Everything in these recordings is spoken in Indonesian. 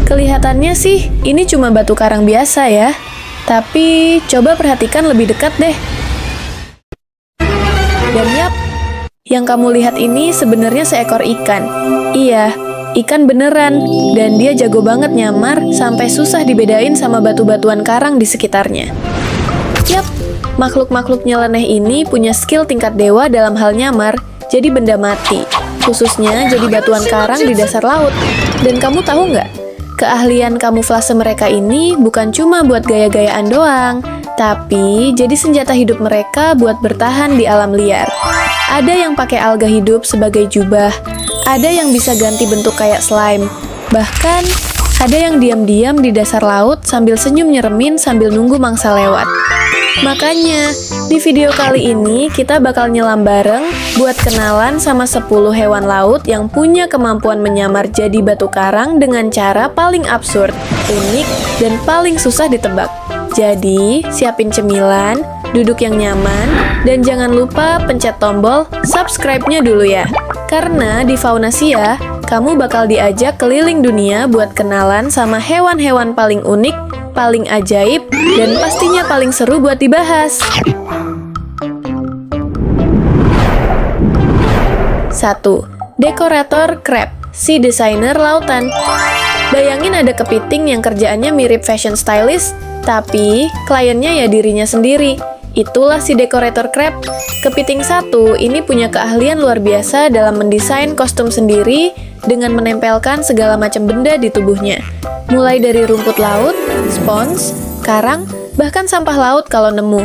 Kelihatannya sih ini cuma batu karang biasa ya. Tapi coba perhatikan lebih dekat deh. Dan yap, yang kamu lihat ini sebenarnya seekor ikan. Iya, ikan beneran. Dan dia jago banget nyamar sampai susah dibedain sama batu-batuan karang di sekitarnya. Yap, makhluk-makhluk nyeleneh ini punya skill tingkat dewa dalam hal nyamar jadi benda mati. Khususnya jadi batuan karang di dasar laut. Dan kamu tahu nggak? Keahlian kamuflase mereka ini bukan cuma buat gaya-gayaan doang, tapi jadi senjata hidup mereka buat bertahan di alam liar. Ada yang pakai alga hidup sebagai jubah, ada yang bisa ganti bentuk kayak slime, bahkan ada yang diam-diam di dasar laut sambil senyum nyeremin sambil nunggu mangsa lewat. Makanya, di video kali ini kita bakal nyelam bareng buat kenalan sama 10 hewan laut yang punya kemampuan menyamar jadi batu karang dengan cara paling absurd, unik, dan paling susah ditebak. Jadi, siapin cemilan, duduk yang nyaman, dan jangan lupa pencet tombol subscribe-nya dulu ya. Karena di Faunasia, kamu bakal diajak keliling dunia buat kenalan sama hewan-hewan paling unik, paling ajaib, dan pastinya paling seru buat dibahas. 1. Dekorator crab, si desainer lautan. Bayangin ada kepiting yang kerjaannya mirip fashion stylist, tapi kliennya ya dirinya sendiri. Itulah si dekorator crab. Kepiting satu ini punya keahlian luar biasa dalam mendesain kostum sendiri dengan menempelkan segala macam benda di tubuhnya. Mulai dari rumput laut, spons, karang, bahkan sampah laut kalau nemu.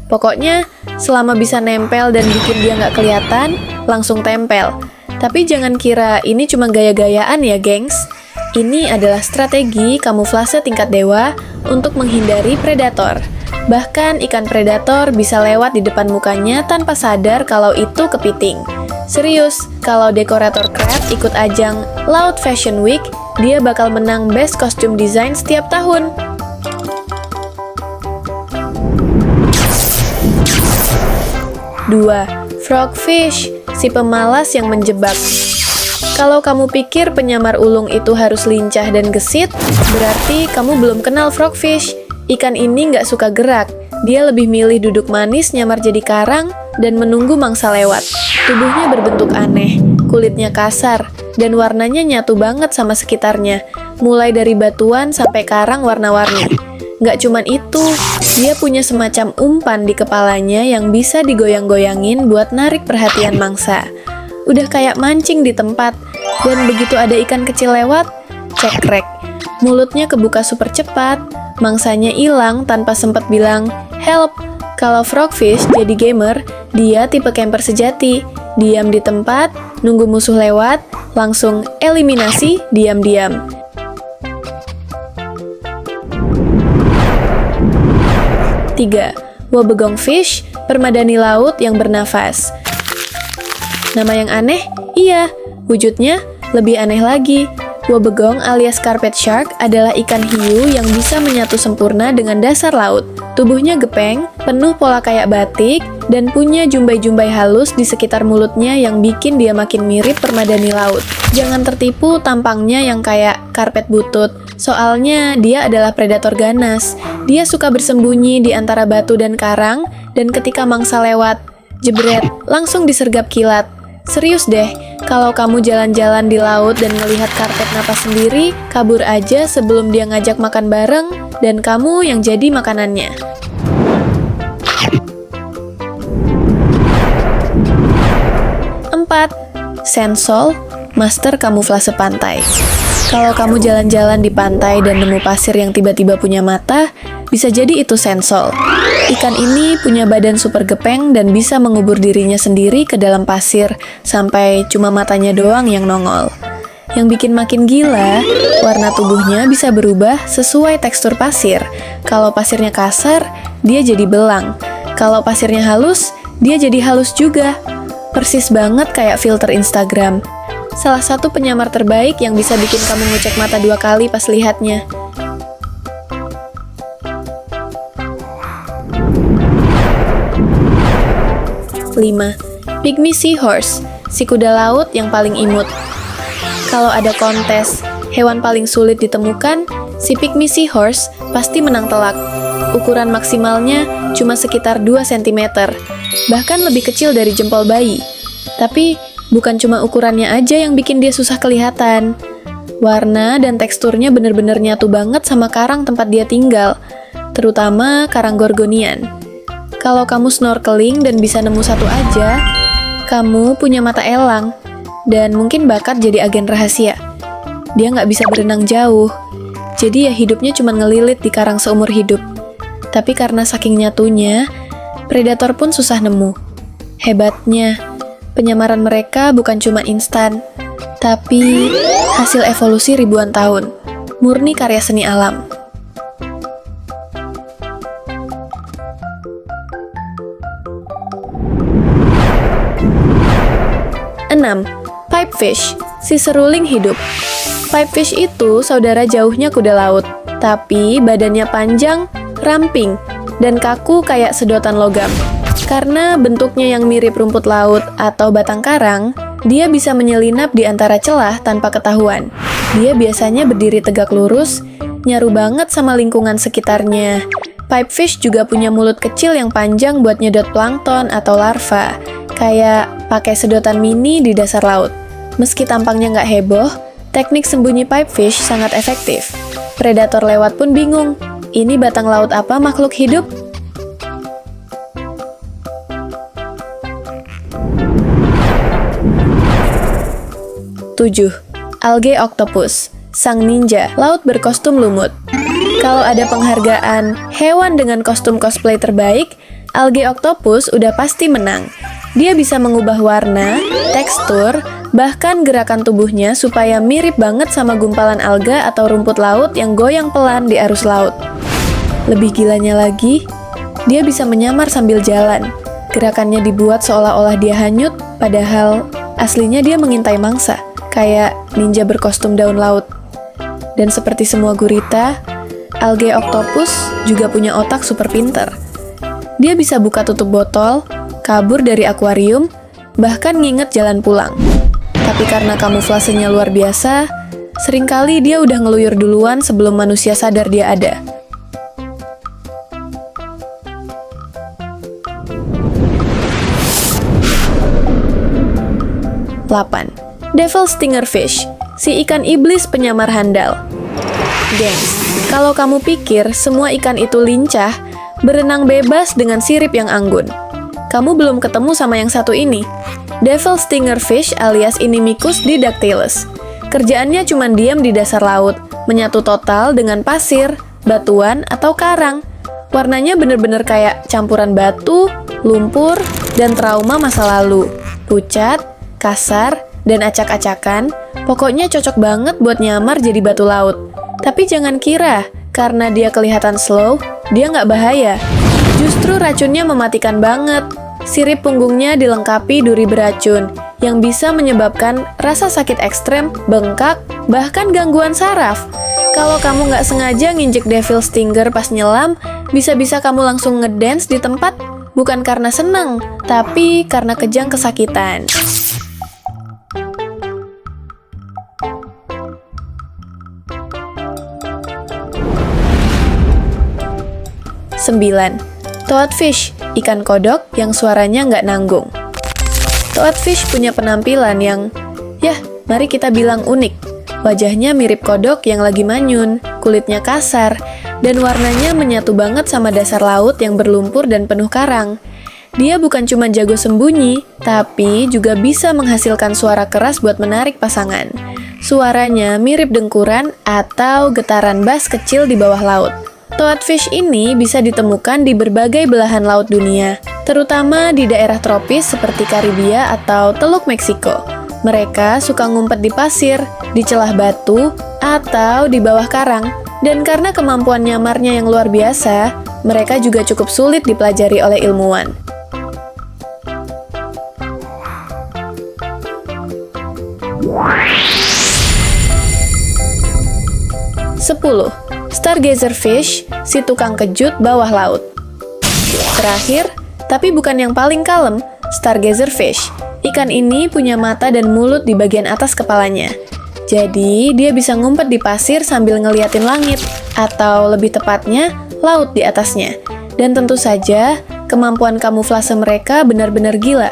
Pokoknya, selama bisa nempel dan bikin dia nggak kelihatan, langsung tempel. Tapi jangan kira ini cuma gaya-gayaan ya, gengs. Ini adalah strategi kamuflase tingkat dewa untuk menghindari predator. Bahkan ikan predator bisa lewat di depan mukanya tanpa sadar kalau itu kepiting. Serius, kalau dekorator crab ikut ajang Laut Fashion Week, dia bakal menang Best Costume Design setiap tahun. 2. Frogfish, si pemalas yang menjebak. Kalau kamu pikir penyamar ulung itu harus lincah dan gesit, berarti kamu belum kenal frogfish. Ikan ini nggak suka gerak. Dia lebih milih duduk manis nyamar jadi karang dan menunggu mangsa lewat. Tubuhnya berbentuk aneh, kulitnya kasar, dan warnanya nyatu banget sama sekitarnya, mulai dari batuan sampai karang warna-warni. Nggak cuman itu, dia punya semacam umpan di kepalanya yang bisa digoyang-goyangin buat narik perhatian mangsa. Udah kayak mancing di tempat, dan begitu ada ikan kecil lewat, cekrek. Mulutnya kebuka super cepat, mangsanya hilang tanpa sempat bilang, "Help!" Kalau frogfish jadi gamer, dia tipe camper sejati. Diam di tempat, nunggu musuh lewat, langsung eliminasi diam-diam. 3. Wobbegong fish, permadani laut yang bernafas. Nama yang aneh? Iya, wujudnya lebih aneh lagi. Wobbegong alias carpet shark adalah ikan hiu yang bisa menyatu sempurna dengan dasar laut. Tubuhnya gepeng, penuh pola kayak batik, dan punya jumbai-jumbai halus di sekitar mulutnya yang bikin dia makin mirip permadani laut. Jangan tertipu tampangnya yang kayak karpet butut, soalnya dia adalah predator ganas. Dia suka bersembunyi di antara batu dan karang, dan ketika mangsa lewat, jebret, langsung disergap kilat. Serius deh, kalau kamu jalan-jalan di laut dan ngelihat karpet napas sendiri, kabur aja sebelum dia ngajak makan bareng, dan kamu yang jadi makanannya. 4. Sensol, master kamuflase pantai. Kalau kamu jalan-jalan di pantai dan nemu pasir yang tiba-tiba punya mata, bisa jadi itu sensol. Ikan ini punya badan super gepeng dan bisa mengubur dirinya sendiri ke dalam pasir sampai cuma matanya doang yang nongol. Yang bikin makin gila, warna tubuhnya bisa berubah sesuai tekstur pasir. Kalau pasirnya kasar, dia jadi belang. Kalau pasirnya halus, dia jadi halus juga. Persis banget kayak filter Instagram. Salah satu penyamar terbaik yang bisa bikin kamu ngecek mata 2 kali pas lihatnya. 5. Pygmy seahorse, si kuda laut yang paling imut. Kalau ada kontes Hewan paling sulit ditemukan, si pygmy seahorse pasti menang telak. Ukuran maksimalnya cuma sekitar 2 cm, bahkan lebih kecil dari jempol bayi. Tapi bukan cuma ukurannya aja yang bikin dia susah kelihatan. Warna dan teksturnya bener-bener nyatu banget sama karang tempat dia tinggal, terutama karang gorgonian. Kalau kamu snorkeling dan bisa nemu satu aja, kamu punya mata elang, dan mungkin bakat jadi agen rahasia. Dia nggak bisa berenang jauh, jadi ya hidupnya cuma ngelilit di karang seumur hidup. Tapi karena saking nyatunya, predator pun susah nemu. Hebatnya, penyamaran mereka bukan cuma instan, tapi hasil evolusi ribuan tahun, murni karya seni alam. Enam, pipefish, si seruling hidup. Pipefish itu saudara jauhnya kuda laut, tapi badannya panjang, ramping, dan kaku kayak sedotan logam. Karena bentuknya yang mirip rumput laut atau batang karang, dia bisa menyelinap di antara celah tanpa ketahuan. Dia biasanya berdiri tegak lurus, nyaru banget sama lingkungan sekitarnya. Pipefish juga punya mulut kecil yang panjang buat nyedot plankton atau larva, kayak pakai sedotan mini di dasar laut. Meski tampangnya nggak heboh, teknik sembunyi pipefish sangat efektif. Predator lewat pun bingung, ini batang laut apa makhluk hidup? 7. Algae octopus, sang ninja laut berkostum lumut. Kalau ada penghargaan hewan dengan kostum cosplay terbaik, algae octopus udah pasti menang. Dia bisa mengubah warna, tekstur, bahkan gerakan tubuhnya supaya mirip banget sama gumpalan alga atau rumput laut yang goyang pelan di arus laut. Lebih gilanya lagi, dia bisa menyamar sambil jalan. Gerakannya dibuat seolah-olah dia hanyut, padahal aslinya dia mengintai mangsa, kayak ninja berkostum daun laut. Dan seperti semua gurita, algae octopus juga punya otak super pinter. Dia bisa buka tutup botol, kabur dari akuarium, bahkan nginget jalan pulang. Tapi karena kamuflasenya luar biasa, seringkali dia udah ngeluyur duluan sebelum manusia sadar dia ada. Devil stingerfish, si ikan iblis penyamar handal. Gengs, kalau kamu pikir semua ikan itu lincah, berenang bebas dengan sirip yang anggun, kamu belum ketemu sama yang satu ini. Devil stingerfish alias Inimicus didactylus. Kerjaannya cuma diam di dasar laut, menyatu total dengan pasir, batuan, atau karang. Warnanya bener-bener kayak campuran batu, lumpur, dan trauma masa lalu. Pucat, kasar, dan acak-acakan, pokoknya cocok banget buat nyamar jadi batu laut. Tapi jangan kira, karena dia kelihatan slow, dia nggak bahaya. Justru racunnya mematikan banget. Sirip punggungnya dilengkapi duri beracun, yang bisa menyebabkan rasa sakit ekstrem, bengkak, bahkan gangguan saraf. Kalau kamu nggak sengaja nginjek devil stinger pas nyelam, bisa-bisa kamu langsung ngedance di tempat, bukan karena seneng, tapi karena kejang kesakitan. 9. Toadfish, ikan kodok yang suaranya nggak nanggung. Toadfish punya penampilan yang, mari kita bilang unik. Wajahnya mirip kodok yang lagi manyun, kulitnya kasar, dan warnanya menyatu banget sama dasar laut yang berlumpur dan penuh karang. Dia bukan cuma jago sembunyi, tapi juga bisa menghasilkan suara keras buat menarik pasangan. Suaranya mirip dengkuran atau getaran bass kecil di bawah laut. Toadfish ini bisa ditemukan di berbagai belahan laut dunia, terutama di daerah tropis seperti Karibia atau Teluk Meksiko. Mereka suka ngumpet di pasir, di celah batu, atau di bawah karang. Dan karena kemampuan nyamarnya yang luar biasa, mereka juga cukup sulit dipelajari oleh ilmuwan. 10. Stargazer fish, si tukang kejut bawah laut. Terakhir, tapi bukan yang paling kalem, stargazer fish. Ikan ini punya mata dan mulut di bagian atas kepalanya. Jadi, dia bisa ngumpet di pasir sambil ngeliatin langit, atau lebih tepatnya, laut di atasnya. Dan tentu saja, kemampuan kamuflase mereka benar-benar gila.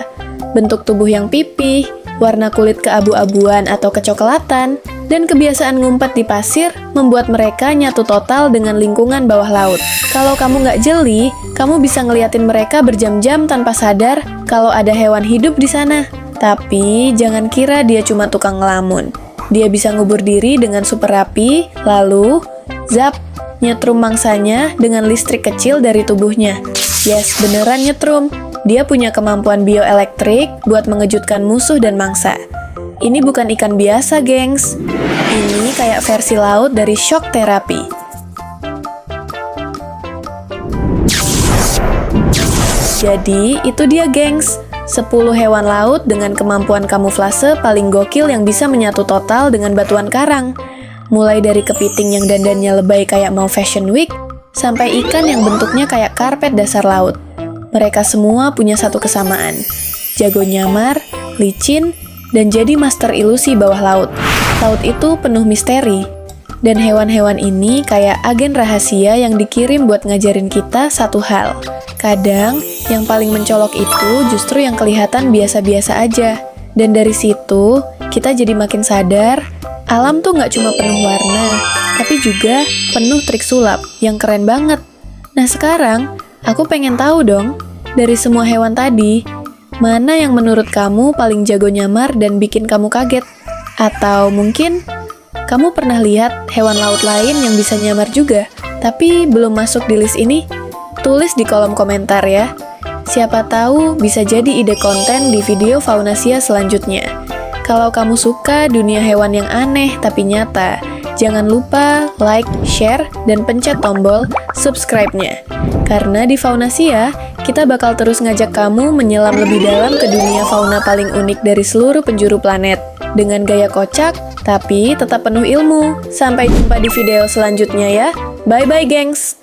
Bentuk tubuh yang pipih, warna kulit keabu-abuan atau kecoklatan, dan kebiasaan ngumpet di pasir membuat mereka nyatu total dengan lingkungan bawah laut. Kalau kamu nggak jeli, kamu bisa ngeliatin mereka berjam-jam tanpa sadar kalau ada hewan hidup di sana. Tapi, jangan kira dia cuma tukang ngelamun. Dia bisa ngubur diri dengan super rapi, lalu, zap, nyetrum mangsanya dengan listrik kecil dari tubuhnya. Yes, beneran nyetrum. Dia punya kemampuan bioelektrik buat mengejutkan musuh dan mangsa. Ini bukan ikan biasa, gengs. Ini kayak versi laut dari shock terapi. Jadi, itu dia, gengs. 10 hewan laut dengan kemampuan kamuflase paling gokil yang bisa menyatu total dengan batuan karang. Mulai dari kepiting yang dandannya lebay kayak mau fashion week, sampai ikan yang bentuknya kayak karpet dasar laut. Mereka semua punya satu kesamaan. Jago nyamar, licin, dan jadi master ilusi bawah laut. Laut itu penuh misteri. Dan hewan-hewan ini kayak agen rahasia yang dikirim buat ngajarin kita satu hal. Kadang, yang paling mencolok itu justru yang kelihatan biasa-biasa aja. Dan dari situ, kita jadi makin sadar, alam tuh nggak cuma penuh warna, tapi juga penuh trik sulap yang keren banget. Nah sekarang, aku pengen tahu dong, dari semua hewan tadi, mana yang menurut kamu paling jago nyamar dan bikin kamu kaget? Atau mungkin, kamu pernah lihat hewan laut lain yang bisa nyamar juga, tapi belum masuk di list ini? Tulis di kolom komentar ya. Siapa tahu bisa jadi ide konten di video Faunasia selanjutnya. Kalau kamu suka dunia hewan yang aneh tapi nyata, jangan lupa like, share, dan pencet tombol subscribe-nya. Karena di Faunasia, kita bakal terus ngajak kamu menyelam lebih dalam ke dunia fauna paling unik dari seluruh penjuru planet. Dengan gaya kocak, tapi tetap penuh ilmu. Sampai jumpa di video selanjutnya ya. Bye-bye, gengs!